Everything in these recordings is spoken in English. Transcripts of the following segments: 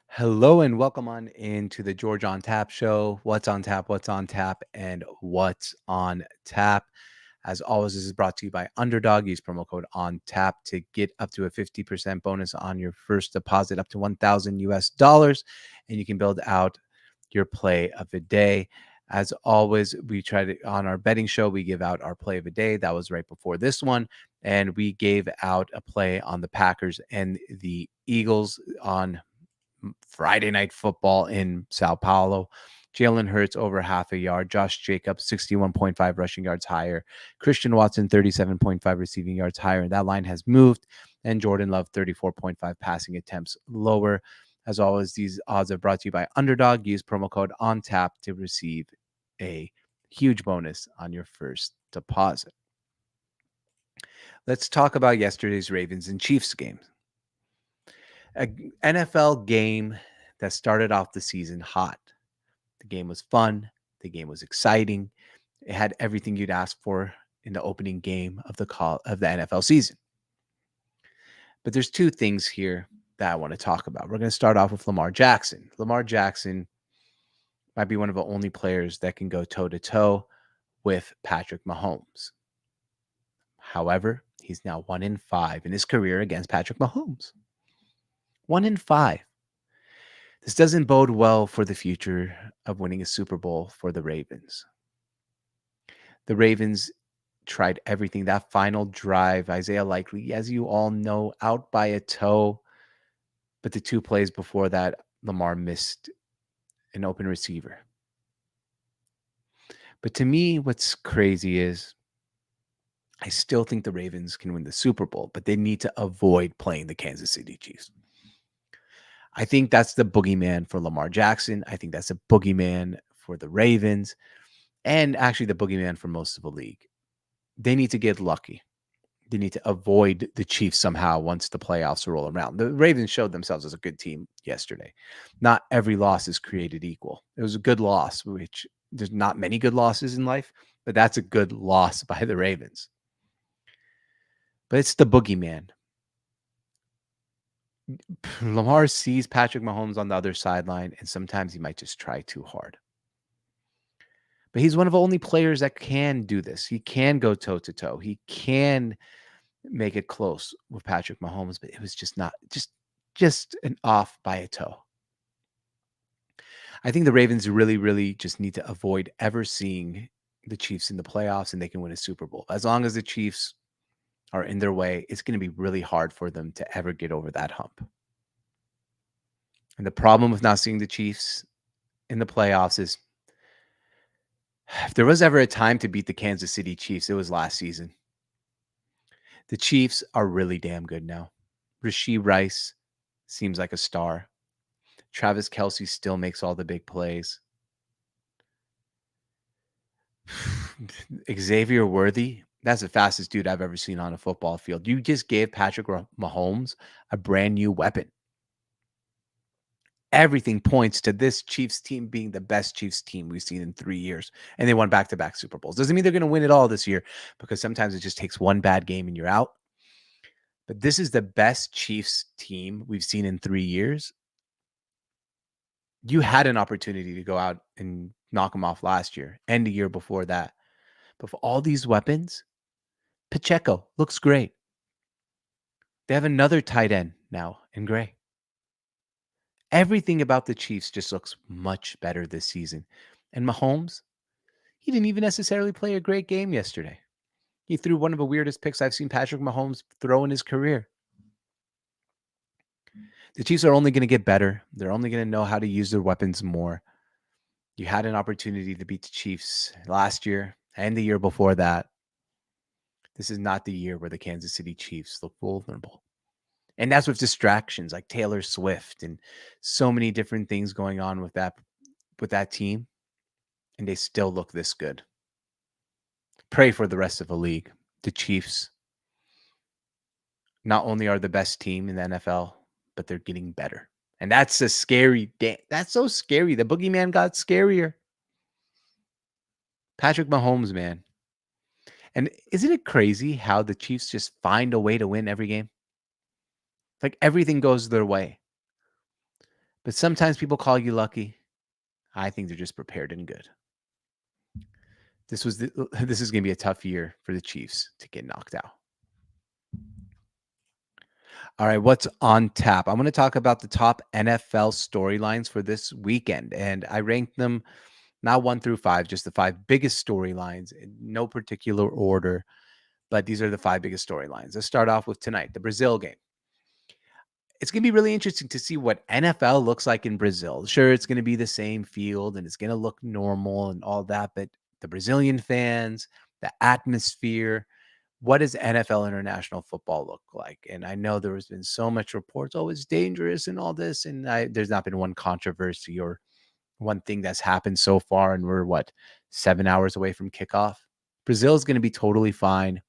Hello and welcome on into the George on Tap show. What's on tap, what's on tap, and what's on tap. As always, this is brought to you by Underdog. Use promo code on tap to get up to a 50% bonus on your first deposit up to 1,000 US dollars. And you can build out your play of the day. As always, we try to, on our betting show, we give out our play of the day. That was right before this one. And we gave out a play on the Packers and the Eagles on Friday Night Football in Sao Paulo. Jalen Hurts over half a yard. Josh Jacobs, 61.5 rushing yards higher. Christian Watson, 37.5 receiving yards higher. And that line has moved. And Jordan Love, 34.5 passing attempts lower. As always, these odds are brought to you by Underdog. Use promo code ONTAP to receive a huge bonus on your first deposit. Let's talk about yesterday's Ravens and Chiefs game. An NFL game that started off the season hot. The game was fun. The game was exciting. It had everything you'd ask for in the opening game of the NFL season. But there's two things here that I want to talk about. We're going to start off with Lamar Jackson. Lamar Jackson might be one of the only players that can go toe-to-toe with Patrick Mahomes. However, he's now 1-5 in his career against Patrick Mahomes. 1-5. This doesn't bode well for the future of winning a Super Bowl for the Ravens. The Ravens tried everything. That final drive, Isaiah Likely, as you all know, out by a toe. But the two plays before that, Lamar missed an open receiver. But to me, what's crazy is I still think the Ravens can win the Super Bowl, but they need to avoid playing the Kansas City Chiefs. I think that's the boogeyman for Lamar Jackson. I think that's a boogeyman for the Ravens and actually the boogeyman for most of the league. They need to get lucky. They need to avoid the Chiefs somehow once the playoffs roll around. The Ravens showed themselves as a good team yesterday. Not every loss is created equal. It was a good loss, which there's not many good losses in life, but that's a good loss by the Ravens. But it's the boogeyman. Lamar sees Patrick Mahomes on the other sideline, and sometimes he might just try too hard. But he's one of the only players that can do this. He can go toe-to-toe. He can make it close with Patrick Mahomes, but it was just not just an off by a toe. I think the Ravens really just need to avoid ever seeing the Chiefs in the playoffs and they can win a Super Bowl. As long as the Chiefs are in their way, it's going to be really hard for them to ever get over that hump. And the problem with not seeing the Chiefs in the playoffs is if there was ever a time to beat the Kansas City Chiefs, it was last season. The Chiefs are really damn good now. Rashee Rice seems like a star. Travis Kelce still makes all the big plays. Xavier Worthy, that's the fastest dude I've ever seen on a football field. You just gave Patrick Mahomes a brand new weapon. Everything points to this Chiefs team being the best Chiefs team we've seen in 3 years. And they won back-to-back Super Bowls. Doesn't mean they're going to win it all this year because sometimes it just takes one bad game and you're out. But this is the best Chiefs team we've seen in 3 years. You had an opportunity to go out and knock them off last year and the year before that. But for all these weapons, Pacheco looks great. They have another tight end now in Gray. Everything about the Chiefs just looks much better this season. And Mahomes, he didn't even necessarily play a great game yesterday. He threw one of the weirdest picks I've seen Patrick Mahomes throw in his career. The Chiefs are only going to get better. They're only going to know how to use their weapons more. You had an opportunity to beat the Chiefs last year and the year before that. This is not the year where the Kansas City Chiefs look vulnerable. And that's with distractions like Taylor Swift and so many different things going on with that team. And they still look this good. Pray for the rest of the league. The Chiefs not only are the best team in the NFL, but they're getting better. And that's a scary day. That's so scary. The boogeyman got scarier. Patrick Mahomes, man. And isn't it crazy how the Chiefs just find a way to win every game? Like everything goes their way. But sometimes people call you lucky. I think they're just prepared and good. This is going to be a tough year for the Chiefs to get knocked out. All right, what's on tap? I'm going to talk about the top NFL storylines for this weekend, and I ranked them not 1 through 5, just the 5 biggest storylines in no particular order, but these are the 5 biggest storylines. Let's start off with tonight, the Brazil game. It's going to be really interesting to see what NFL looks like in Brazil. Sure, it's going to be the same field and it's going to look normal and all that, but the Brazilian fans, the atmosphere, what does NFL international football look like? And I know there has been so much reports, oh, it's dangerous and all this, and there's not been one controversy or one thing that's happened so far, and we're 7 hours away from kickoff. Brazil is going to be totally fine.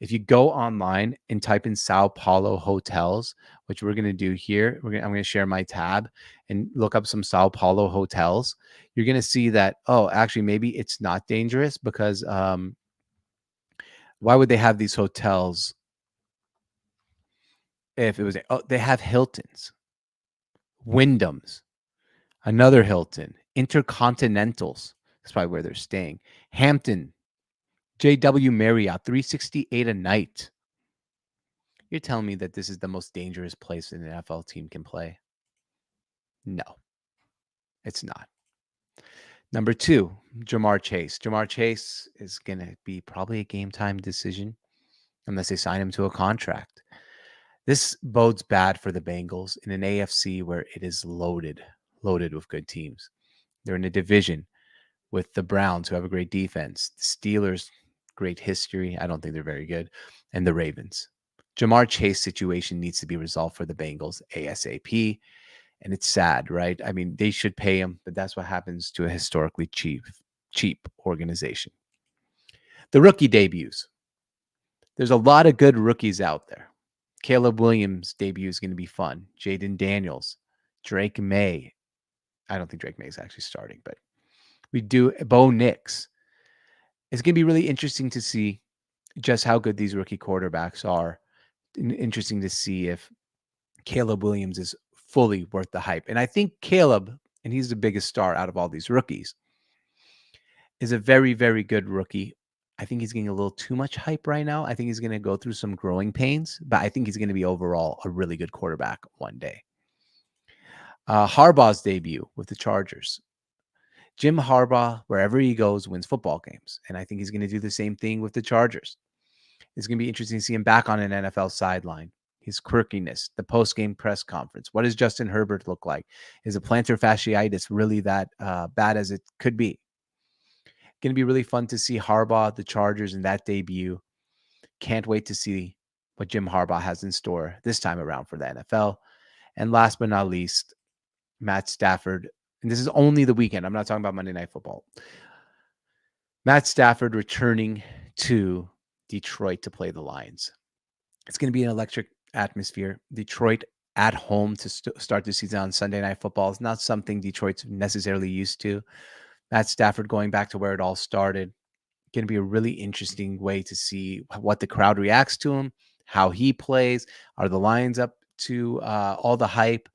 If you go online and type in Sao Paulo hotels, which we're going to do here, I'm going to share my tab and look up some Sao Paulo hotels. You're going to see that, oh, actually, maybe it's not dangerous because why would they have these hotels if it was, they have Hiltons, Wyndhams, another Hilton, Intercontinentals. That's probably where they're staying. Hampton, JW Marriott, 368 a night. You're telling me that this is the most dangerous place an NFL team can play? No, it's not. Number 2, Jamar Chase. Jamar Chase is going to be probably a game time decision unless they sign him to a contract. This bodes bad for the Bengals in an AFC where it is loaded with good teams. They're in a division with the Browns, who have a great defense, the Steelers, great history. I don't think they're very good, and the Ravens. Jamar Chase situation needs to be resolved for the Bengals ASAP, and it's sad, right? I mean, they should pay him, but that's what happens to a historically cheap organization. The rookie debuts. There's a lot of good rookies out there. Caleb Williams' debut is going to be fun. Jaden Daniels, Drake May. I don't think Drake May is actually starting, but we do. Bo Nix. It's going to be really interesting to see just how good these rookie quarterbacks are. Interesting to see if Caleb Williams is fully worth the hype. And I think Caleb, and he's the biggest star out of all these rookies, is a very, very good rookie. I think he's getting a little too much hype right now. I think he's going to go through some growing pains, but I think he's going to be overall a really good quarterback one day. Harbaugh's debut with the Chargers. Jim Harbaugh, wherever he goes, wins football games. And I think he's going to do the same thing with the Chargers. It's going to be interesting to see him back on an NFL sideline. His quirkiness, the post-game press conference. What does Justin Herbert look like? Is a plantar fasciitis really that bad as it could be? Going to be really fun to see Harbaugh, the Chargers, in that debut. Can't wait to see what Jim Harbaugh has in store this time around for the NFL. And last but not least, Matt Stafford. And this is only the weekend. I'm not talking about Monday Night Football. Matt Stafford returning to Detroit to play the Lions. It's going to be an electric atmosphere. Detroit at home to start the season on Sunday Night Football is not something Detroit's necessarily used to. Matt Stafford going back to where it all started. Going to be a really interesting way to see what the crowd reacts to him, how he plays. Are the Lions up to all the hype?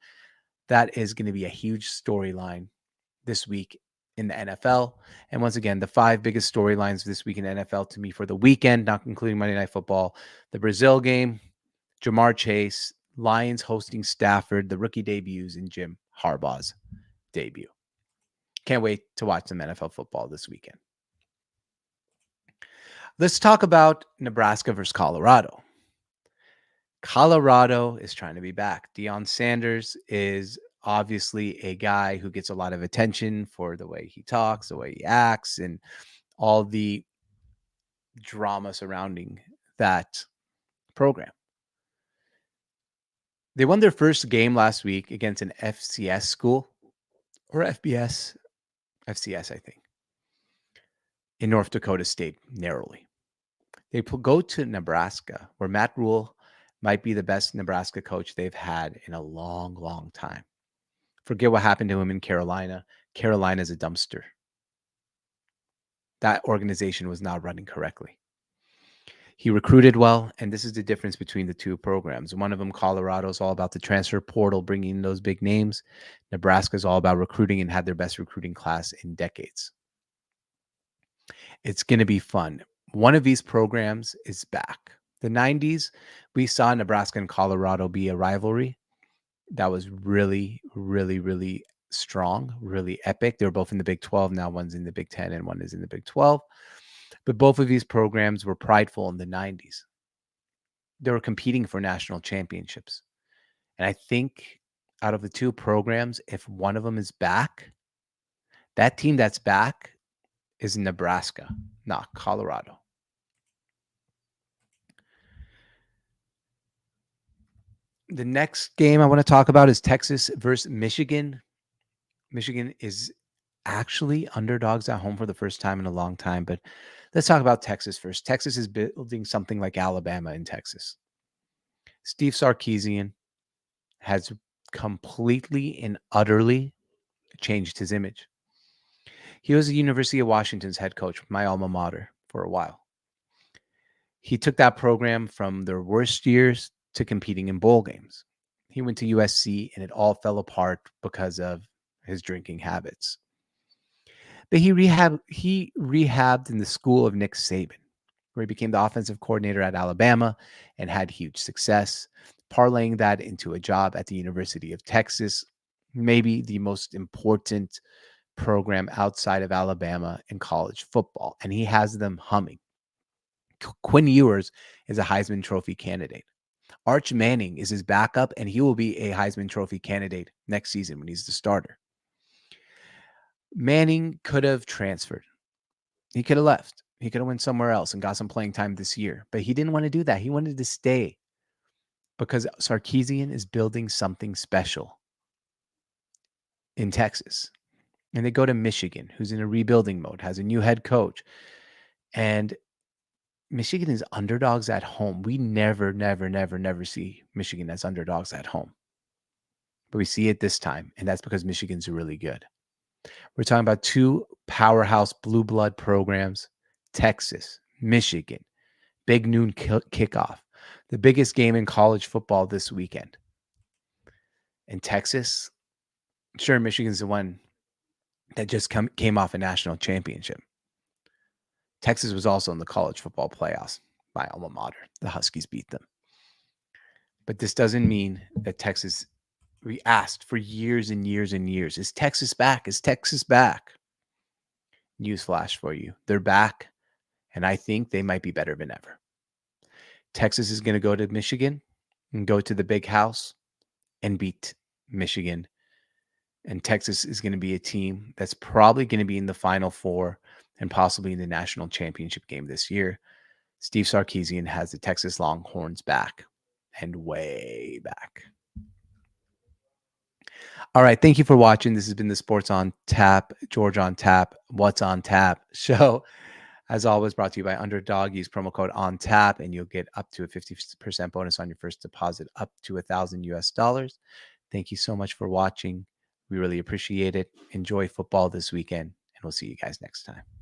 That is going to be a huge storyline this week in the NFL. And once again, the 5 biggest storylines this week in NFL to me for the weekend, not including Monday Night Football: the Brazil game, Jamar Chase, Lions hosting Stafford, the rookie debuts, and Jim Harbaugh's debut. Can't wait to watch some NFL football this weekend. Let's talk about Nebraska versus Colorado. Colorado is trying to be back. Deion Sanders is obviously a guy who gets a lot of attention for the way he talks, the way he acts, and all the drama surrounding that program. They won their first game last week against an FCS school, or FBS, FCS, I think, in North Dakota State, narrowly. They go to Nebraska, where Matt Rule might be the best Nebraska coach they've had in a long, long time. Forget what happened to him in Carolina. Carolina's a dumpster. That organization was not running correctly. He recruited well, and this is the difference between the two programs. One of them, Colorado, is all about the transfer portal, bringing those big names. Nebraska is all about recruiting and had their best recruiting class in decades. It's going to be fun. One of these programs is back. The 90s, we saw Nebraska and Colorado be a rivalry that was really, really, really strong, really epic. They were both in the Big 12. Now one's in the Big 10 and one is in the Big 12. But both of these programs were prideful in the 90s. They were competing for national championships. And I think out of the two programs, if one of them is back, that team that's back is Nebraska, not Colorado. The next game I want to talk about is Texas versus Michigan. Michigan is actually underdogs at home for the first time in a long time, but let's talk about Texas first. Texas is building something like Alabama in Texas. Steve Sarkisian has completely and utterly changed his image. He was the University of Washington's head coach, my alma mater, for a while. He took that program from their worst years to competing in bowl games. He went to USC and it all fell apart because of his drinking habits. But he rehabbed in the school of Nick Saban, where he became the offensive coordinator at Alabama and had huge success, parlaying that into a job at the University of Texas, maybe the most important program outside of Alabama in college football. And he has them humming. Quinn Ewers is a Heisman Trophy candidate. Arch Manning is his backup, and he will be a Heisman Trophy candidate next season when he's the starter. Manning could have transferred. He could have left. He could have went somewhere else and got some playing time this year. But he didn't want to do that. He wanted to stay because Sarkisian is building something special in Texas. And they go to Michigan, who's in a rebuilding mode, has a new head coach. And Michigan is underdogs at home. We never see Michigan as underdogs at home. But we see it this time, and that's because Michigan's really good. We're talking about two powerhouse blue blood programs, Texas, Michigan, big noon kickoff, the biggest game in college football this weekend. And Texas, sure, Michigan's the one that just came off a national championship. Texas was also in the college football playoffs. My alma mater. The Huskies beat them. But this doesn't mean that Texas, we asked for years and years and years, is Texas back? Is Texas back? Newsflash for you. They're back, and I think they might be better than ever. Texas is going to go to Michigan and go to the big house and beat Michigan. And Texas is going to be a team that's probably going to be in the Final Four and possibly in the national championship game this year. Steve Sarkisian has the Texas Longhorns back and way back. All right. Thank you for watching. This has been the Sports on Tap, George on Tap, What's on Tap show. As always, brought to you by Underdog. Use promo code on tap and you'll get up to a 50% bonus on your first deposit up to $1,000 US. Thank you so much for watching. We really appreciate it. Enjoy football this weekend, and we'll see you guys next time.